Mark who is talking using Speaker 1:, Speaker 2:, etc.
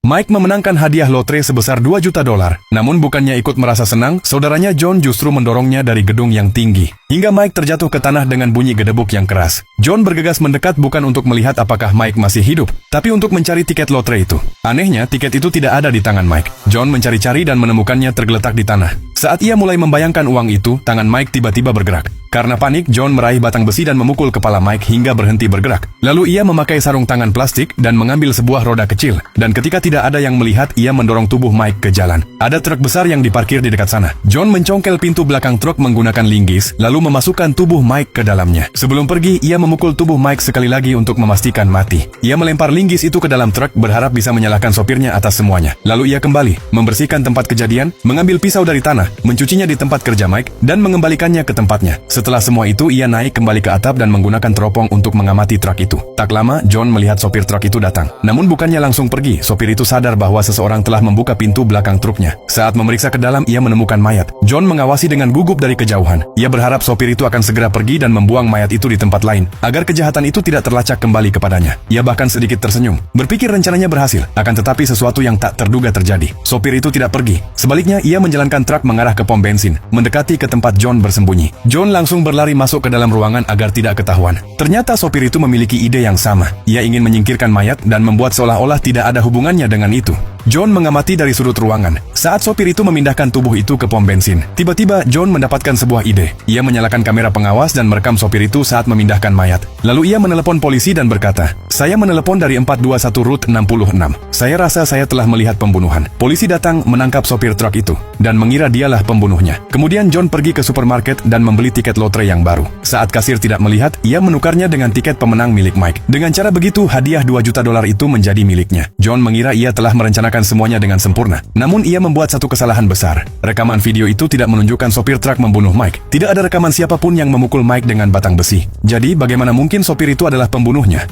Speaker 1: Mike memenangkan hadiah lotre sebesar 2 juta dolar. Namun bukannya ikut merasa senang, saudaranya John justru mendorongnya dari gedung yang tinggi. Hingga Mike terjatuh ke tanah dengan bunyi gedebuk yang keras. John bergegas mendekat bukan untuk melihat apakah Mike masih hidup, tapi untuk mencari tiket lotre itu. Anehnya, tiket itu tidak ada di tangan Mike. John mencari-cari dan menemukannya tergeletak di tanah. Saat ia mulai membayangkan uang itu, tangan Mike tiba-tiba bergerak. Karena panik, John meraih batang besi dan memukul kepala Mike hingga berhenti bergerak. Lalu ia memakai sarung tangan plastik dan mengambil sebuah roda kecil. Dan ketika tidak ada yang melihat, ia mendorong tubuh Mike ke jalan. Ada truk besar yang diparkir di dekat sana. John mencongkel pintu belakang truk menggunakan linggis, lalu memasukkan tubuh Mike ke dalamnya. Sebelum pergi, ia memukul tubuh Mike sekali lagi untuk memastikan mati. Ia melempar linggis itu ke dalam truk, berharap bisa menyalahkan sopirnya atas semuanya. Lalu ia kembali, membersihkan tempat kejadian, mengambil pisau dari tanah, mencucinya di tempat kerja Mike, dan mengembalikannya ke tempatnya. Setelah semua itu, ia naik kembali ke atap dan menggunakan teropong untuk mengamati truk itu. Tak lama, John melihat sopir truk itu datang. Namun bukannya langsung pergi, sopir itu sadar bahwa seseorang telah membuka pintu belakang truknya. Saat memeriksa ke dalam, ia menemukan mayat. John mengawasi dengan gugup dari kejauhan. Ia berharap sopir itu akan segera pergi dan membuang mayat itu di tempat lain, agar kejahatan itu tidak terlacak kembali kepadanya. Ia bahkan sedikit tersenyum. Berpikir rencananya berhasil, akan tetapi sesuatu yang tak terduga terjadi. Sopir itu tidak pergi. Sebaliknya, ia menjalankan truk mengarah ke pom bensin, mendekati ke tempat John bersembunyi. John langsung berlari masuk ke dalam ruangan agar tidak ketahuan. Ternyata sopir itu memiliki ide yang sama. Ia ingin menyingkirkan mayat dan membuat seolah-olah tidak ada hubungannya dengan itu. John mengamati dari sudut ruangan. Saat sopir itu memindahkan tubuh itu ke pom bensin, tiba-tiba John mendapatkan sebuah ide. Ia menyalakan kamera pengawas dan merekam sopir itu saat memindahkan mayat. Lalu ia menelepon polisi dan berkata, "Saya menelepon dari 421 Route 66. Saya rasa saya telah melihat pembunuhan." Polisi datang menangkap sopir truk itu dan mengira dialah pembunuhnya. Kemudian John pergi ke supermarket dan membeli tiket lotre yang baru. Saat kasir tidak melihat, ia menukarnya dengan tiket pemenang milik Mike. Dengan cara begitu, hadiah 2 juta dolar itu menjadi miliknya. John mengira ia telah merencanakan semuanya dengan sempurna. Namun ia membuat satu kesalahan besar. Rekaman video itu tidak menunjukkan sopir truk membunuh Mike. Tidak ada rekaman siapapun yang memukul Mike dengan batang besi. Jadi bagaimana mungkin sopir itu adalah pembunuhnya?